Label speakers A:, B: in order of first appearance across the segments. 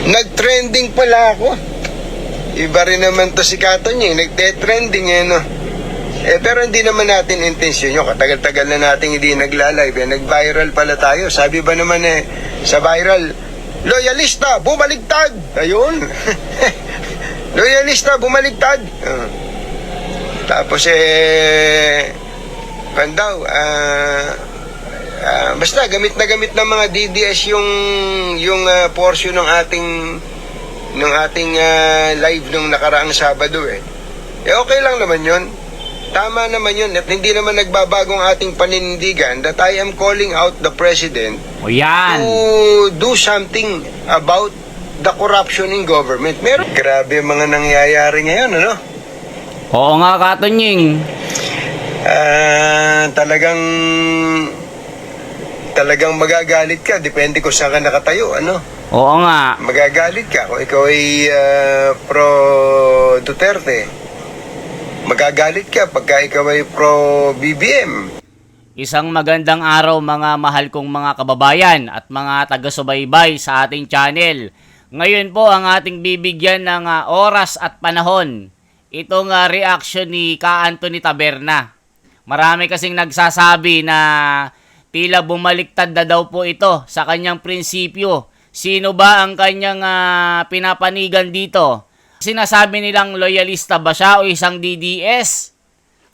A: Nag-trending pala ako. Iba rin naman to si Katon niya, nagte-trending no. Pero hindi naman natin intensyon yun. Katagal-tagal na natin hindi nagla-live. Nag-viral pala tayo. Sabi ba naman sa viral, loyalista, bumaligtad. Ayun. Loyalista, bumaligtad. Tapos pandaw, basta gamit na gamit ng mga DDS yung portion ng ating live nung nakaraang Sabado okay lang naman yun. Tama naman yun at hindi naman nagbabagong ating panindigan that I am calling out the President to do something about the corruption in government. Grabe mga nangyayari ngayon, ano?
B: Oo nga, Katonying.
A: Talagang magagalit ka. Depende kung saan ka nakatayo, ano?
B: Oo nga.
A: Magagalit ka kung ikaw ay pro Duterte. Magagalit ka pagka ikaw ay pro BBM.
B: Isang magandang araw mga mahal kong mga kababayan at mga taga-subaybay sa ating channel. Ngayon po ang ating bibigyan ng oras at panahon. Itong reaction ni Ka Anthony Taberna. Marami kasing nagsasabi na tila bumaliktad na daw po ito sa kanyang prinsipyo. Sino ba ang kanyang pinapanigan dito? Sinasabi nilang loyalista ba siya o isang DDS?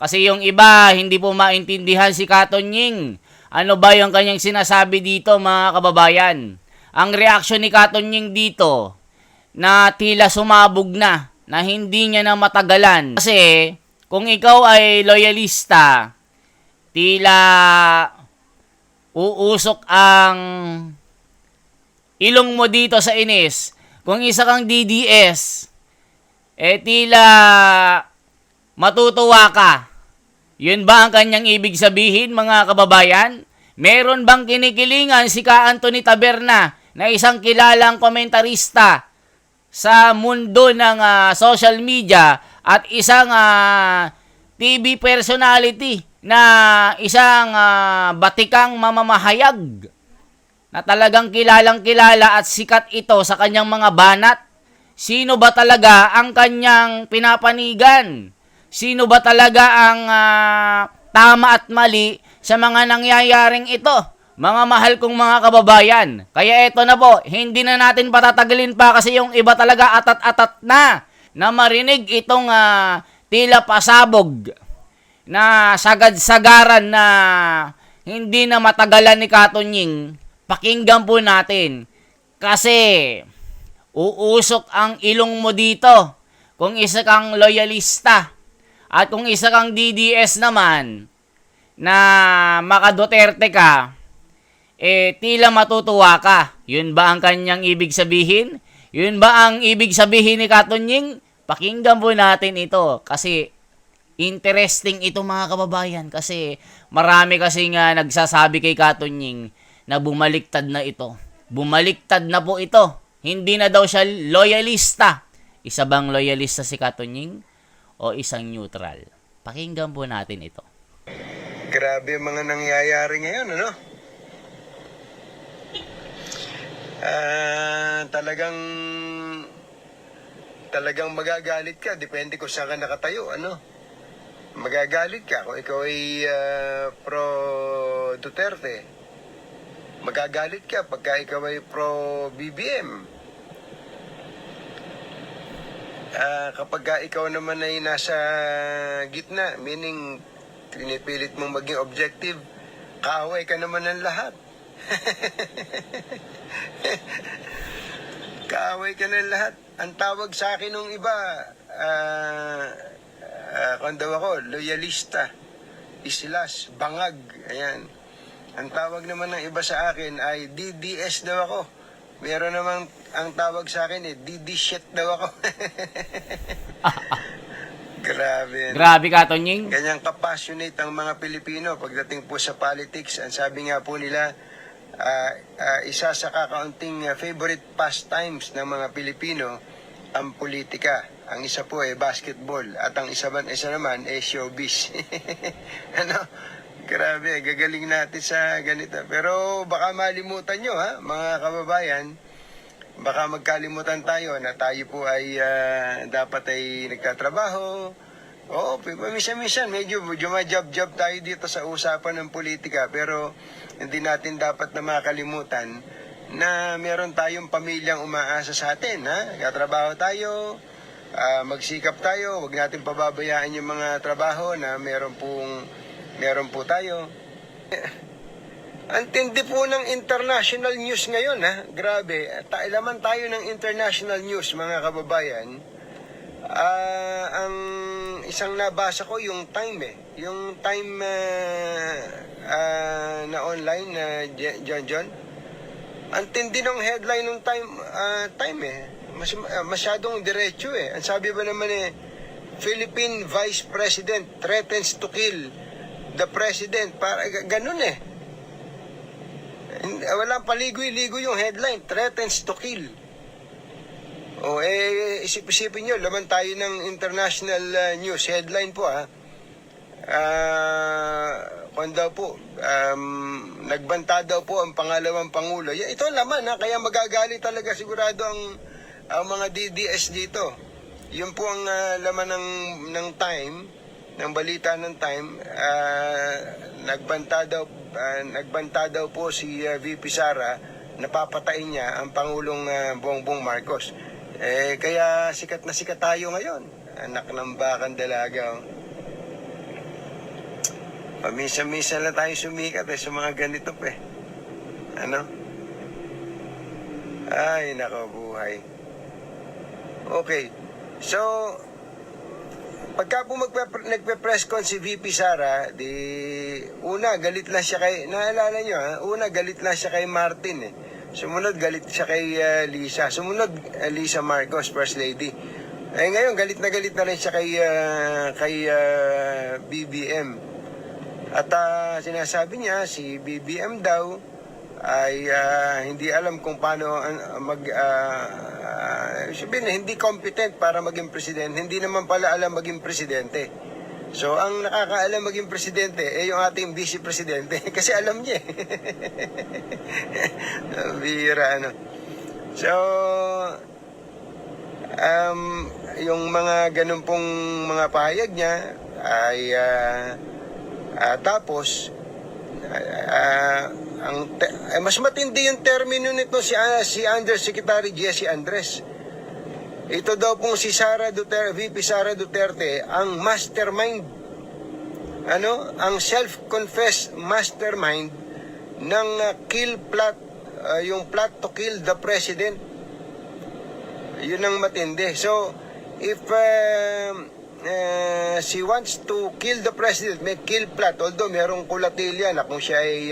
B: Kasi yung iba hindi po maintindihan si Katonying. Ano ba yung kanyang sinasabi dito mga kababayan? Ang reaksyon ni Katonying dito na tila sumabog na hindi niya na matagalan. Kasi kung ikaw ay loyalista, tila uusok ang ilong mo dito sa inis. Kung isa kang DDS, tila matutuwa ka. Yun ba ang kanyang ibig sabihin mga kababayan? Meron bang kinikilingan si Ka Anthony Taberna na isang kilalang komentarista sa mundo ng social media at isang TV personality na isang batikang mamamahayag na talagang kilalang kilala at sikat ito sa kanyang mga banat? Sino ba talaga ang kanyang pinapanigan? Sino ba talaga ang tama at mali sa mga nangyayaring ito? Mga mahal kong mga kababayan. Kaya ito na po, hindi na natin patatagalin pa kasi yung iba talaga atat-atat na marinig itong tila pasabog na sagad-sagaran na hindi na matagalan ni Katonying. Pakinggan po natin kasi uusok ang ilong mo dito kung isa kang loyalista at kung isa kang DDS naman na maka-Duterte ka, tila matutuwa ka. Yun ba ang kanyang ibig sabihin? Yun ba ang ibig sabihin ni Katonying? Pakinggan po natin ito kasi interesting ito mga kababayan kasi marami kasi nga nagsasabi kay Katonying na bumaliktad na ito. Bumaliktad na po ito. Hindi na daw siya loyalista. Isa bang loyalista si Katonying o isang neutral? Pakinggan po natin ito.
A: Grabe mga nangyayari ngayon, ano? Talagang magagalit ka. Depende kung saan ka nakatayo, ano? Magagalit ka kung ikaw ay pro Duterte. Magagalit ka pagka ikaw ay pro BBM. Kapag ikaw naman ay nasa gitna, meaning pinipilit mong maging objective, kaaway ka naman ng lahat. Kaaway ka ng lahat. Ang tawag sa akin ng iba, kung daw ako, loyalista, islas, bangag, ayan. Ang tawag naman ng iba sa akin ay DDS daw ako. Meron namang ang tawag sa akin DD shit daw ako. Grabe.
B: Grabe Katonying.
A: Ganyang kapassionate ang mga Pilipino pagdating po sa politics. Ang sabi nga po nila, isa sa kakaunting favorite pastimes ng mga Pilipino ang politika. Ang isa po ay basketball at ang isa naman ay showbiz. Ano? Grabe, gagaling natin sa ganito. Pero baka malimutan nyo mga kababayan, baka magkalimutan tayo na tayo po ay dapat ay nagtatrabaho. Oo, minsan-minsan medyo jumajab-jab tayo dito sa usapan ng politika, pero hindi natin dapat na makalimutan na meron tayong pamilyang umaasa sa atin, ha? Katrabaho tayo, magsikap tayo, huwag natin pababayaan yung mga trabaho na meron po tayo. Ang tindi po ng international news ngayon, ha? Grabe, laman tayo ng international news, mga kababayan. Ang isang nabasa ko, yung Time, yung Time na online na John. Ang tindi ng headline ng Time, masyadong diretso, Ang sabi ba naman, Philippine Vice President threatens to kill the President. Ganun, Walang paligoy-ligoy yung headline, threatens to kill. Isip-isipin nyo, laman tayo ng international news headline po, kung daw po, nagbanta daw po ang pangalawang Pangulo. Ito ang laman, kaya magagali talaga sigurado ang mga DDS dito. Yun po ang laman ng Time, ng balita ng Time. Nagbanta daw po si VP Sara, napapatayin niya ang Pangulong Bongbong Marcos. Kaya sikat na sikat tayo ngayon. Anak ng bakang dalaga. Pamisa-misa lang tayo sumikat sa mga ganito pa. Ano? Ay, nako buhay. Okay. So, pagka po nagpe-press con si VP Sara, una, galit lang siya kay, naalala nyo, una, galit lang siya kay Martin, Sumunod, galit siya kay Lisa. Sumunod, Lisa Marcos, First Lady. Ngayon, galit na rin siya kay BBM. At sinasabi niya, si BBM daw ay hindi alam kung paano hindi competent para maging presidente. Hindi naman pala alam maging presidente. So, ang nakakaalam maging presidente yung ating vice presidente. Kasi alam niya. Bihira, So, yung mga ganun pong mga pahayag niya ay tapos mas matindi yung termino nito si Undersecretary Jesse Andres. Ito daw pong si VP Sara Duterte ang mastermind, ang self-confessed mastermind ng kill plot, yung plot to kill the president. Yun ang matindi. So, if she wants to kill the president, may kill plot, although merong kulatilya na kung siya ay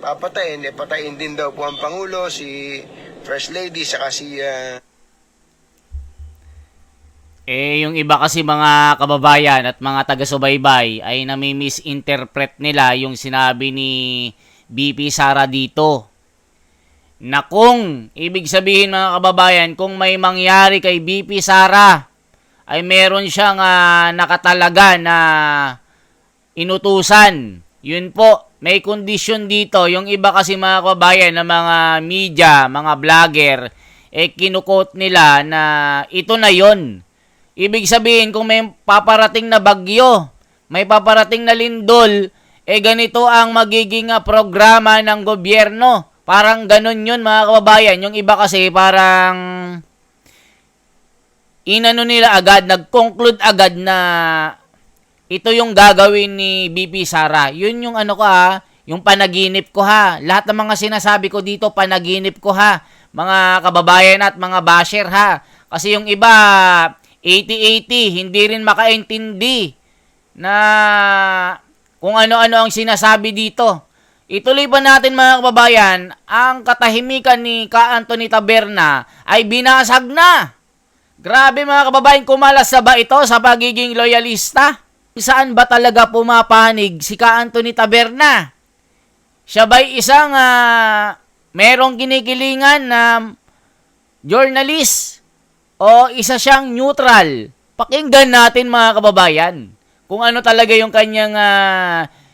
A: papatayin, patayin din daw po ang Pangulo, si First Lady, saka si
B: yung iba kasi mga kababayan at mga taga-subaybay ay nami-misinterpret nila yung sinabi ni BP Sara dito. Na kung, ibig sabihin mga kababayan, kung may mangyari kay BP Sara, ay meron siyang nakatalaga na inutusan. Yun po, may kondisyon dito. Yung iba kasi mga kababayan na mga media, mga vlogger, kinukot nila na ito na yon. Ibig sabihin, kung may paparating na bagyo, may paparating na lindol, ganito ang magiging programa ng gobyerno. Parang ganun yun mga kababayan. Yung iba kasi parang inano nila agad, nag-conclude agad na ito yung gagawin ni BP Sara. Yun yung yung panaginip ko Lahat ng mga sinasabi ko dito, panaginip ko mga kababayan at mga basher Kasi yung iba, 80-80, hindi rin makaintindi na kung ano-ano ang sinasabi dito. Ituloy pa natin mga kababayan, ang katahimikan ni Anthony Taberna ay binasag na. Grabe mga kababayan, kumalas sa ba ito sa pagiging loyalista? Saan ba talaga pumapanig si Anthony Taberna? Siya ba'y isang merong kinikilingan na journalist? O isa siyang neutral? Pakinggan natin mga kababayan kung ano talaga yung kanyang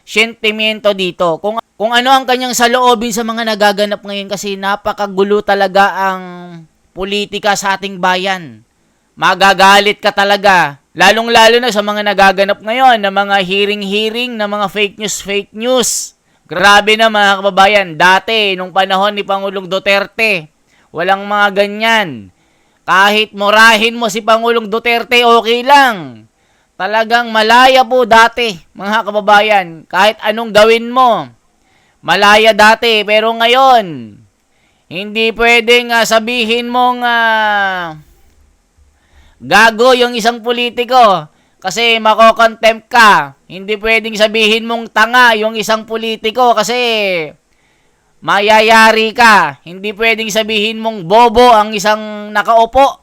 B: sentimento dito. Kung ano ang kanyang saloobin sa mga nagaganap ngayon kasi napakagulo talaga ang politika sa ating bayan. Magagalit ka talaga. Lalong-lalo na sa mga nagaganap ngayon na mga hearing-hearing na mga fake news. Grabe na mga kababayan. Dati, nung panahon ni Pangulong Duterte, walang mga ganyan. Kahit murahin mo si Pangulong Duterte, okay lang. Talagang malaya po dati, mga kababayan. Kahit anong gawin mo, malaya dati. Pero ngayon, hindi pwedeng sabihin mong gago yung isang politiko kasi mako-contempt ka. Hindi pwedeng sabihin mong tanga yung isang politiko kasi mayayari ka. Hindi pwedeng sabihin mong bobo ang isang nakaupo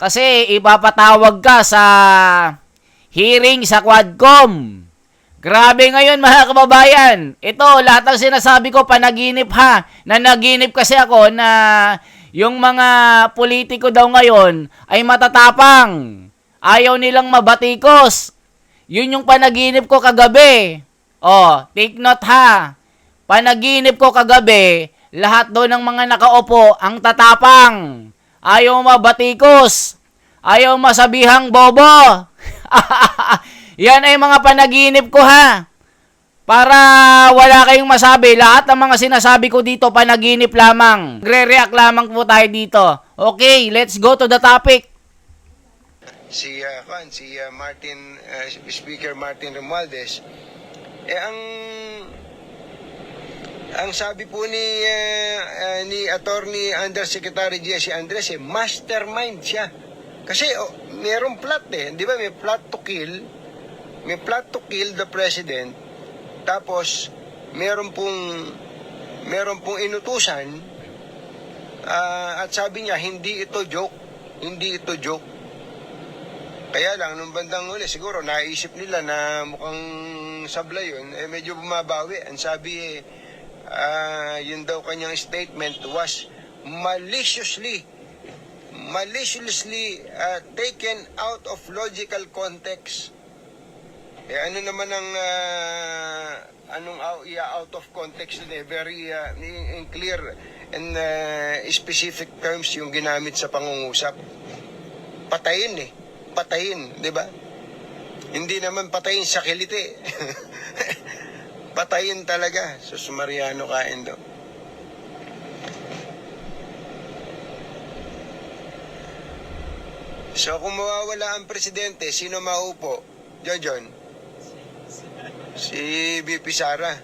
B: kasi ipapatawag ka sa hearing sa Quadcom. Grabe ngayon mga kababayan. Ito, lahat ng sinasabi ko panaginip ha. Nanaginip kasi ako na yung mga politiko daw ngayon ay matatapang. Ayaw nilang mabatikos. Yun yung panaginip ko kagabi. Oh, take note ha. Panaginip ko kagabi, lahat daw ng mga nakaupo ang tatapang. Ayaw mabatikos. Ayaw masabihang bobo. Yan ay mga panaginip ko ha. Para wala kayong masabi, lahat ng mga sinasabi ko dito, panaginip lamang. Gre-react lamang po tayo dito. Okay, let's go to the topic.
A: Si Martin, Speaker Martin Romualdez, ang sabi po ni Attorney Undersecretary Jesse Andres, mastermind siya. Kasi merong plot di ba? May plot to kill the president. Tapos meron pong inutusan at sabi niya hindi ito joke. Kaya lang nung bandang huli siguro naisip nila na mukhang sablay yun, medyo bumabawi. Ang sabi yun daw kanyang statement was maliciously taken out of logical context. Ano naman ang out of context din very in clear and specific terms yung ginamit sa pangungusap. Patayin, di ba? Hindi naman patayin sa kiliti. Patayin talaga. Sus Mariano kain daw. So kung mawawala ang presidente, sino maupo? John? Si VP Sara.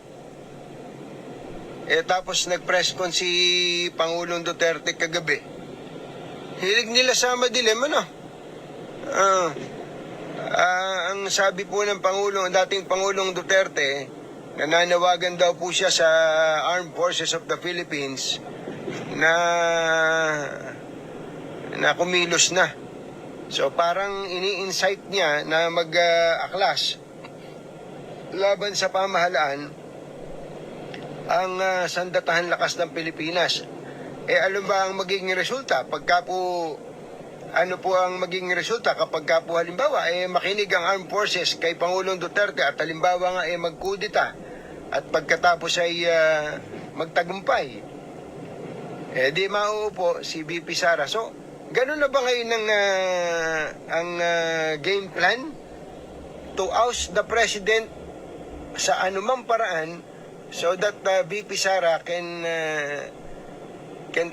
A: Tapos nag-press con si Pangulong Duterte kagabi. Hilig nila sa madilim, ang sabi po ng dating Pangulong Duterte, nananawagan daw po siya sa Armed Forces of the Philippines na kumilos na. So parang ini-incite niya na mag-aklas laban sa pamahalaan ang sandatahan lakas ng Pilipinas. Alam ba ang magiging resulta? Ano po ang magiging resulta kapag po halimbawa makinig ang armed forces kay Pangulong Duterte at halimbawa nga magkudita at pagkatapos ay magtagumpay? Di mauupo si VP Sara. So, ganun na ba ngayon ang game plan? To oust the president sa anumang paraan so that VP Sara can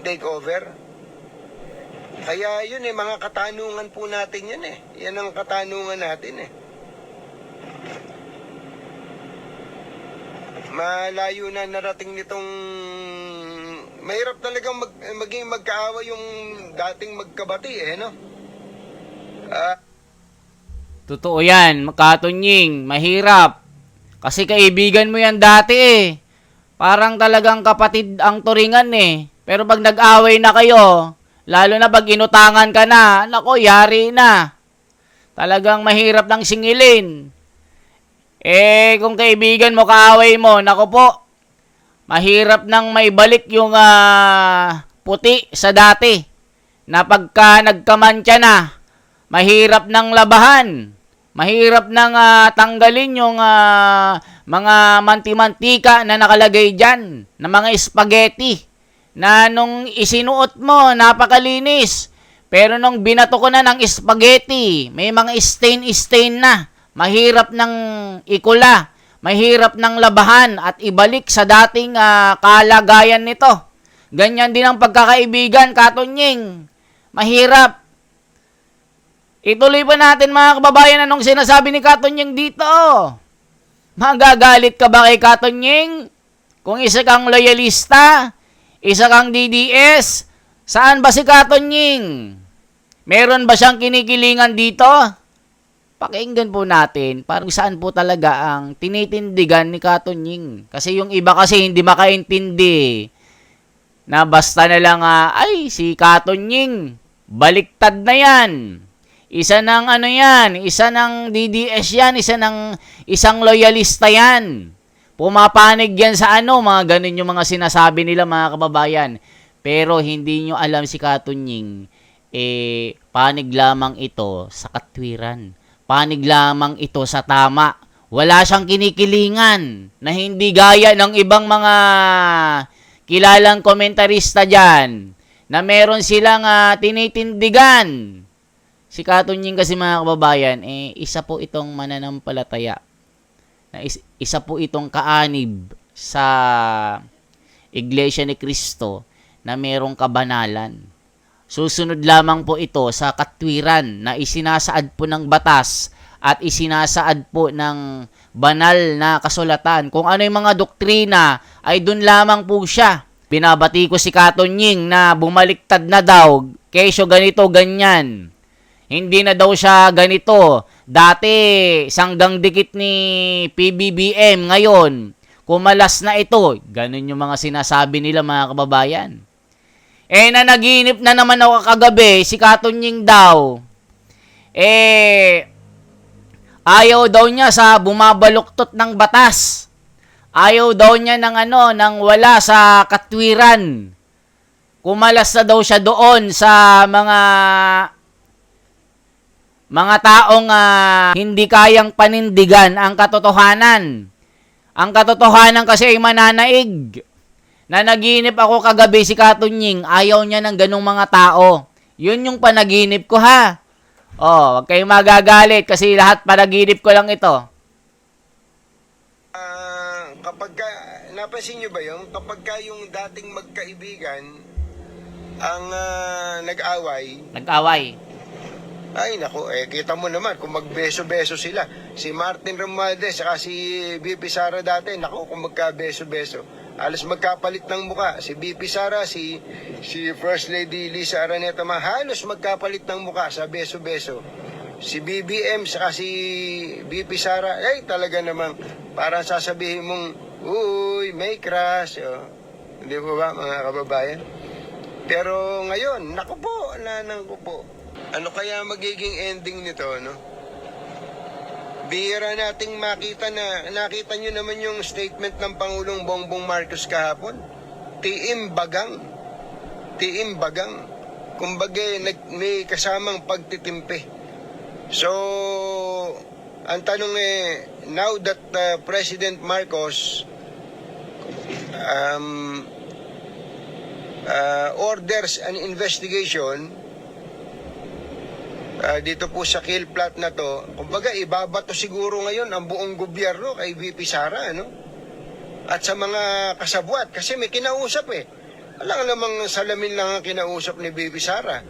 A: take over. Kaya yun mga katanungan po natin yan Yan ang katanungan natin Malayo na narating nitong mahirap talagang maging magkaaway yung dating magkabati
B: Totoo yan, makatunying, mahirap. Kasi kaibigan mo yan dati Parang talagang kapatid ang turingan Pero pag nag-away na kayo, lalo na pag inutangan ka na, nako, yari na. Talagang mahirap ng singilin. Kung kaibigan mo, kaaway mo, nako po, mahirap nang maibalik yung puti sa dati. Na pagka nagkamantya na, mahirap nang labahan. Mahirap nang tanggalin yung mga manti-mantika na nakalagay dyan, na mga spaghetti na nung isinuot mo, napakalinis. Pero nung binato ko na ng spaghetti, may mga stain na. Mahirap ng ikula, mahirap ng labahan at ibalik sa dating kalagayan nito. Ganyan din ang pagkakaibigan, Katunying. Mahirap. Ituloy pa natin mga kababayan anong sinasabi ni Katunying dito. Magagalit ka ba kay Katunying? Kung isa kang loyalista, isa kang DDS, saan ba si Katunying? Meron ba siyang kinikilingan dito? Pakinggan po natin parang saan po talaga ang tinitindigan ni Katunying. Kasi yung iba kasi hindi makaintindi na basta na lang ay si Katunying, baliktad na yan. Isa ng ano yan, isa ng DDS yan, isang loyalista yan. Pumapanig yan sa mga ganun yung mga sinasabi nila mga kababayan. Pero hindi nyo alam si Katunying, panig lamang ito sa katwiran. Panig lamang ito sa tama. Wala siyang kinikilingan na hindi gaya ng ibang mga kilalang komentarista dyan na meron silang tinitindigan. Si Katunying kasi mga kababayan, isa po itong mananampalataya. Isa po itong kaanib sa Iglesia ni Cristo na merong kabanalan. Susunod lamang po ito sa katwiran na isinasaad po ng batas at isinasaad po ng banal na kasulatan. Kung ano yung mga doktrina ay dun lamang po siya. Binabati ko si Katunying na bumaliktad na daw, kesyo ganito, ganyan. Hindi na daw siya ganito. Dati, sanggang dikit ni PBBM. Ngayon, kumalas na ito. Ganun yung mga sinasabi nila mga kababayan. Nanaginip na naman ako kagabi, si Katunying daw. Ayaw daw niya sa bumabaluktot ng batas. Ayaw daw niya ng wala sa katwiran. Kumalas na daw siya doon sa mga taong hindi kayang panindigan ang katotohanan. Ang katotohanan kasi ay mananaig. Nanaginip ako kagabi si Katunying, ayaw niya ng ganung mga tao. Yun yung panaginip ko ha. Wag kayong magagalit kasi lahat panaginip ko lang ito.
A: Napansin nyo ba yun? Kapag yung dating magkaibigan ang nag-away, ay nako, kita mo naman kung magbeso-beso sila. Si Martin Romualdez saka si BP Sara dati, nako kung magkabeso-beso. Alas magkapalit ng muka. Si BP Sara, si First Lady Lisa Araneta, halos magkapalit ng muka sa beso-beso. Si BBM saka si BP Sara, ay talaga namang parang sasabihin mong, uy, may crush. Hindi po ba mga kababayan? Pero ngayon, naku po, nanang ko po. Ano kaya magiging ending nito, no? Bihira nating nakita nyo naman yung statement ng Pangulong Bongbong Marcos kahapon. Tiim bagang. Kumbaga, may kasamang pagtitimpi. So, ang tanong now that President Marcos orders an investigation dito po sa kill plot na to, kumbaga ibabato siguro ngayon ang buong gobyerno kay VP Sara, no? At sa mga kasabwat, kasi may kinausap Alam namang salamin lang ang kinausap ni VP Sara.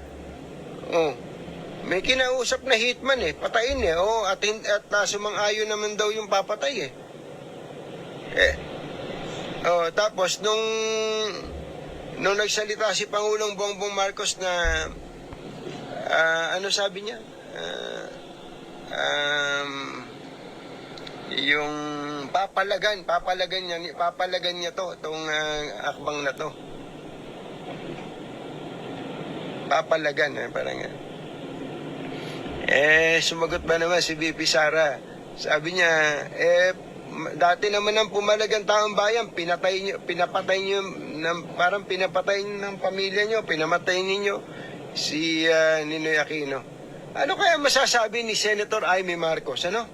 A: May kinausap na hitman patayin at sumang-ayon naman daw yung papatay tapos nung nagsalita si Pangulong Bongbong Marcos na ano sabi niya? Yung papalagan niya itong akbang na to. Papalagan, parang sumagot ba naman si VP Sara? Sabi niya, dati naman ang pumalagang taong bayan, pinapatay niyo parang pinapatay ng pamilya niyo, pinamatay niyo si Ninoy Aquino. Ano kaya masasabi ni Senator Amy Marcos, ano?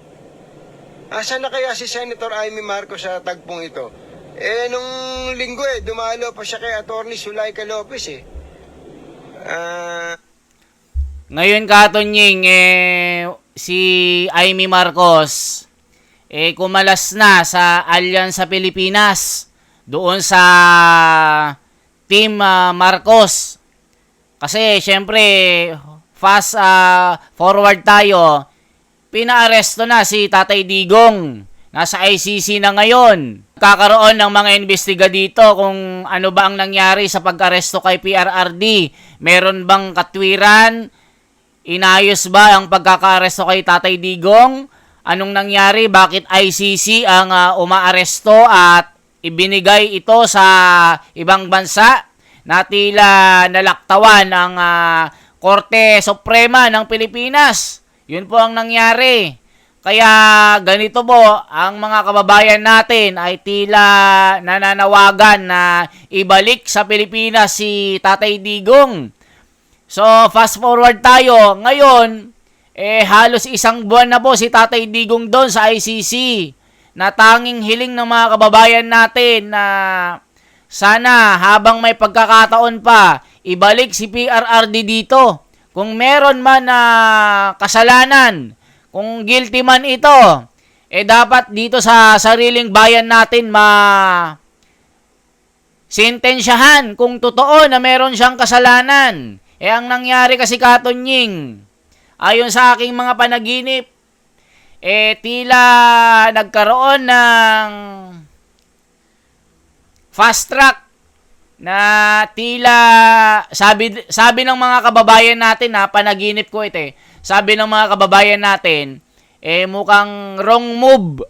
A: Asan na kaya si Senator Amy Marcos sa tagpong ito? Nung linggo dumalo pa siya kay Attorney Sulaika Lopez
B: Ngayon, Katonying, si Amy Marcos, kumalas na sa Alyansa Pilipinas doon sa Team Marcos. Kasi, syempre, fast forward tayo, pinaaresto na si Tatay Digong. Nasa ICC na ngayon. Kakaroon ng mga investiga dito kung ano ba ang nangyari sa pag-aresto kay PRRD. Meron bang katwiran? Inayos ba ang pagkaka-aresto kay Tatay Digong? Anong nangyari? Bakit ICC ang umaaresto at ibinigay ito sa ibang bansa na tila nalaktawan ang Korte Suprema ng Pilipinas? Yun po ang nangyari. Kaya ganito po, ang mga kababayan natin ay tila nananawagan na ibalik sa Pilipinas si Tatay Digong. So, fast forward tayo. Ngayon, halos isang buwan na po si Tatay Digong doon sa ICC na tanging hiling ng mga kababayan natin na sana habang may pagkakataon pa, ibalik si PRRD dito. Kung meron man na kasalanan, kung guilty man ito, dapat dito sa sariling bayan natin sentensyahan kung totoo na meron siyang kasalanan. Ang nangyari kasi, Katonying, ayon sa aking mga panaginip, tila nagkaroon ng fast track na tila sabi ng mga kababayan natin na panaginip ko ito sabi ng mga kababayan natin mukhang wrong move,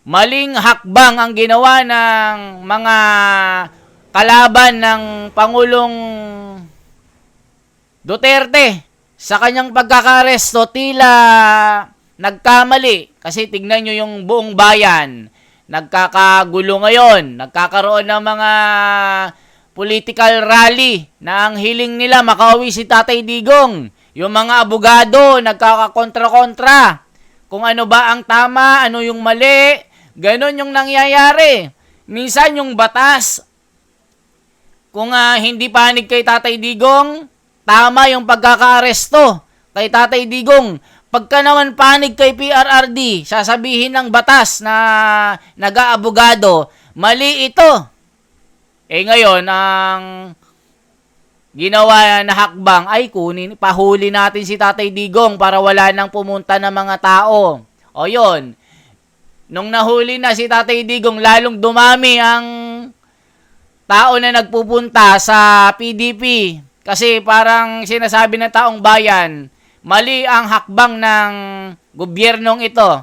B: maling hakbang ang ginawa ng mga kalaban ng Pangulong Duterte sa kanyang pagkakaresto. Tila nagkamali kasi tignan nyo yung buong bayan nagkakagulo ngayon, nagkakaroon ng mga political rally na ang hiling nila makauwi si Tatay Digong. Yung mga abogado nagkakakontra-kontra kung ano ba ang tama, ano yung mali. Ganon yung nangyayari. Minsan yung batas, kung hindi panig kay Tatay Digong, tama yung pagkakaaresto kay Tatay Digong. Pagka naman panig kay PRRD, sasabihin ng batas na nag-aabogado, mali ito. Ngayon, ang ginawa na hakbang ay pahuli natin si Tatay Digong para wala nang pumunta na mga tao. O yun, nung nahuli na si Tatay Digong, lalong dumami ang tao na nagpupunta sa PDP. Kasi parang sinasabi ng taong bayan, mali ang hakbang ng gobyernong ito.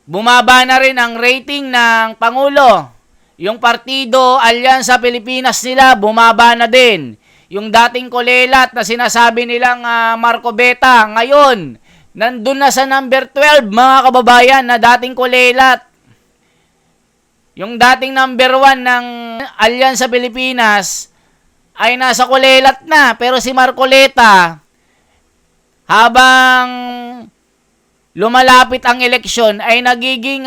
B: Bumaba na rin ang rating ng Pangulo. Yung partido Alyansa Pilipinas nila, bumaba na din. Yung dating kulelat na sinasabi nilang Marco Beta, ngayon, nandun na sa number 12, mga kababayan, na dating kulelat. Yung dating number 1 ng Alyansa Pilipinas ay nasa kulelat na. Pero si Marcoleta, habang lumalapit ang eleksyon, ay nagiging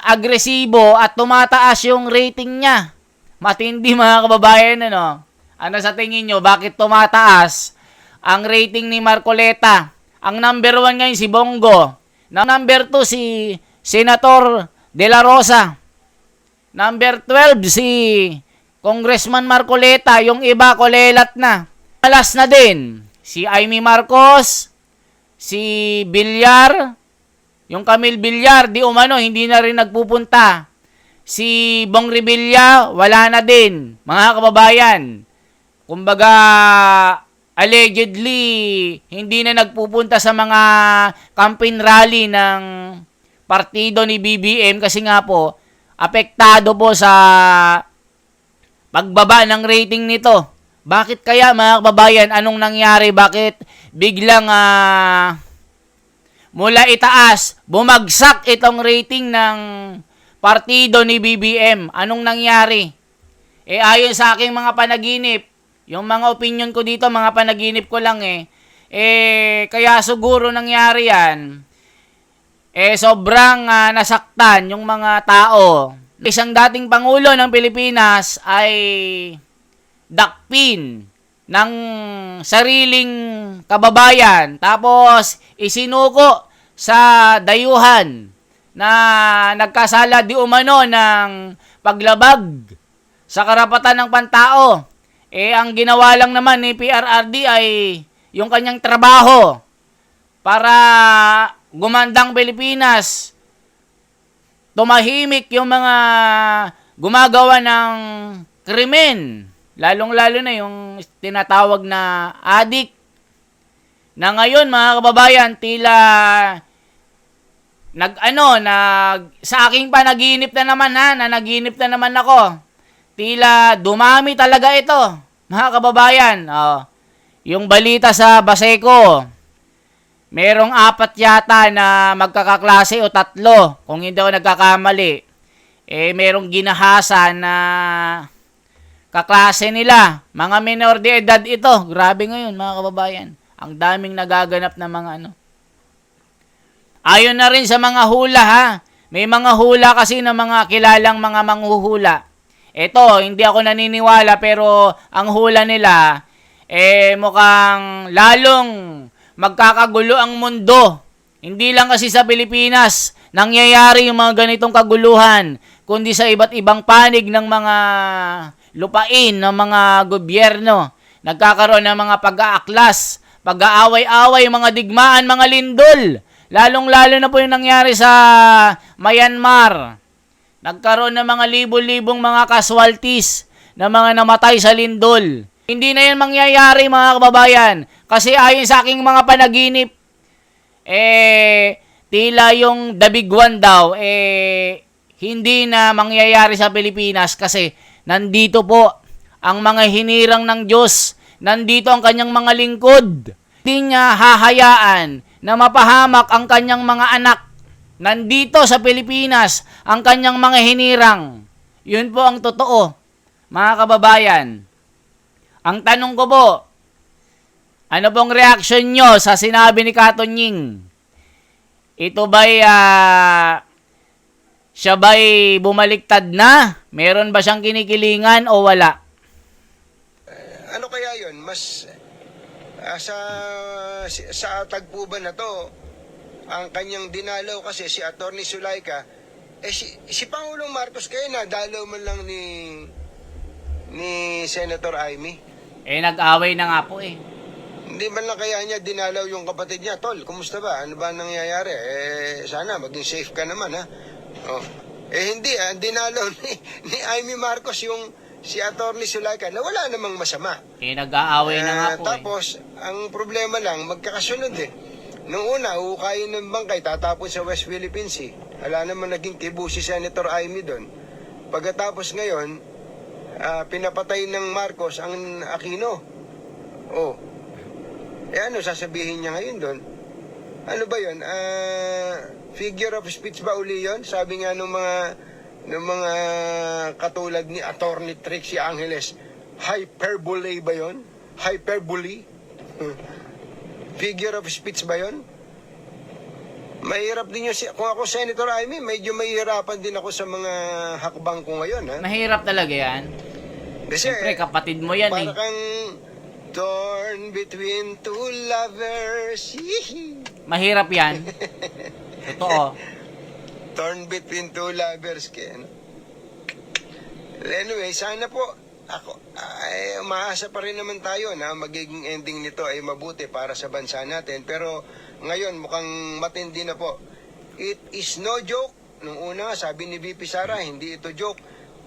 B: agresibo at tumataas yung rating niya. Matindi, mga kababayan, ano? Ano sa tingin nyo? Bakit tumataas ang rating ni Marcoleta? Ang number 1 ngayon si Bongo. Number 2 si Senator De La Rosa. Number 12 si Congressman Marcoleta. Yung iba, kolelat na. Malas na din si Amy Marcos, si Villar, yung Camille Villar, di umano, hindi na rin nagpupunta. Si Bong Revilla, wala na din. Mga kababayan, kumbaga, allegedly, hindi na nagpupunta sa mga campaign rally ng partido ni BBM kasi nga po, apektado po sa pagbaba ng rating nito. Bakit kaya, mga kababayan, anong nangyari? Bakit biglang mula itaas, bumagsak itong rating ng partido ni BBM? Anong nangyari? Ayon sa aking mga panaginip, yung mga opinion ko dito, mga panaginip ko lang kaya siguro nangyari yan, sobrang nasaktan yung mga tao Isang dating Pangulo ng Pilipinas ay dakpin ng sariling kababayan. Tapos isinuko sa dayuhan na nagkasala di umano ng paglabag sa karapatan ng pantao. Ang ginawa lang naman ni PRRD ay yung kanyang trabaho para gumandang Pilipinas. Tumahimik yung mga gumagawa ng krimen. Lalong-lalo na yung tinatawag na adik. Na ngayon, mga kababayan, tila sa aking panaginip na naman nanaginip na naman ako. Tila dumami talaga ito, mga kababayan. Yung balita sa Baseco, merong 4 yata na magkakaklase o 3, kung hindi ako nagkakamali. Merong ginahasa na kaklase nila. Mga minor de edad ito. Grabe ngayon, mga kababayan. Ang daming nagaganap na mga Ayon na rin sa mga hula, ha. May mga hula kasi na mga kilalang mga manghuhula. Ito, hindi ako naniniwala, pero ang hula nila, mukhang lalong magkakagulo ang mundo. Hindi lang kasi sa Pilipinas nangyayari yung mga ganitong kaguluhan, kundi sa iba't ibang panig ng mga lupain ng mga gobyerno. Nagkakaroon ng mga pag-aaklas, pag-aaway-away, mga digmaan, mga lindol. Lalong-lalo na po yung nangyari sa Myanmar. Nagkaroon ng mga libo-libong mga casualties na mga namatay sa lindol. Hindi na yan mangyayari, mga kababayan. Kasi ayon sa aking mga panaginip, tila yung The Big One daw, hindi na mangyayari sa Pilipinas kasi nandito po ang mga hinirang ng Diyos. Nandito ang kanyang mga lingkod. Hindi niya hahayaan na mapahamak ang kanyang mga anak. Nandito sa Pilipinas ang kanyang mga hinirang. Yun po ang totoo, mga kababayan. Ang tanong ko po, ano pong reaction nyo sa sinabi ni Katonying? Ito ba'y siya ba'y bumaliktad na? Meron ba siyang kinikilingan o wala?
A: Ano kaya yun? Mas sa tagpo ba na to, ang kanyang dinalaw kasi si Atty. Zulaika, si Pangulong Marcos kaya nadalaw man lang ni Senator Amy.
B: Nag-away na nga po
A: Hindi man lang kaya niya dinalaw yung kapatid niya. Tol, kumusta ba? Ano ba nangyayari? Sana maging safe ka naman, ha? Hindi, dinalaw ni Amy Marcos yung si Atty. Zulaika na wala namang masama.
B: Nag-aaway na nga po.
A: Tapos, ang problema lang, magkakasunod Nung una, hukayin ng bangkay, tatapon sa West Philippine Sea. Wala naman naging kibo si Senator Amy doon. Pagkatapos ngayon, pinapatay ng Marcos ang Aquino. Ano sasabihin niya ngayon doon? Ano ba yun? Figure of speech ba uli yun? Sabi nga ng mga katulad ni Attorney Trixie Angeles, hyperbole ba yun? Hyperbole? Figure of speech ba yun? Mahirap din yun. Kung ako Senator Amy, medyo mahihirapan din ako sa mga hakbang ko ngayon. Ha?
B: Mahirap talaga yan.
A: Kasi,
B: siyempre, kapatid mo yan
A: para kang torn between two lovers.
B: Mahirap yan. Totoo.
A: Torn between two lovers. Anyway, sana po, umaasa pa rin naman tayo na magiging ending nito ay mabuti para sa bansa natin. Pero ngayon mukhang matindi na po. It is no joke. Nung una, sabi ni VP Sara, hindi ito joke.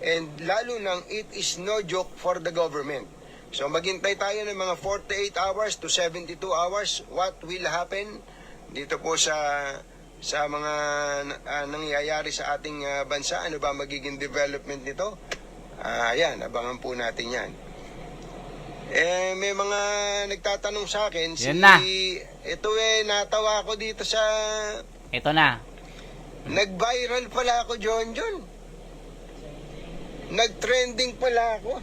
A: And lalo nang it is no joke for the government. So maghintay tayo ng mga 48 hours to 72 hours. What will happen dito po sa mga nangyayari sa ating bansa? Ano ba magiging development nito? Ayan, abangan po natin yan. May mga nagtatanong sa akin, ito natawa ako dito sa...
B: Ito na.
A: Nag-viral pala ako, John. Nag-trending pala ako.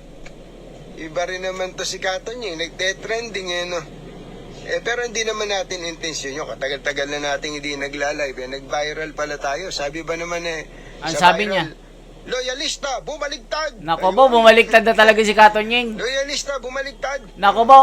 A: Iba rin naman to si Katonying, nagte-trending no. Pero hindi naman natin intensyon yun. Katagal-tagal na natin hindi nagla-live. Nag-viral pala tayo. Sabi ba naman
B: ang sabi
A: viral,
B: niya?
A: Loyalista, bumaligtad.
B: Nako po, bumaliktad na talaga si Katonying.
A: Loyalista, bumaligtad.
B: Nako po,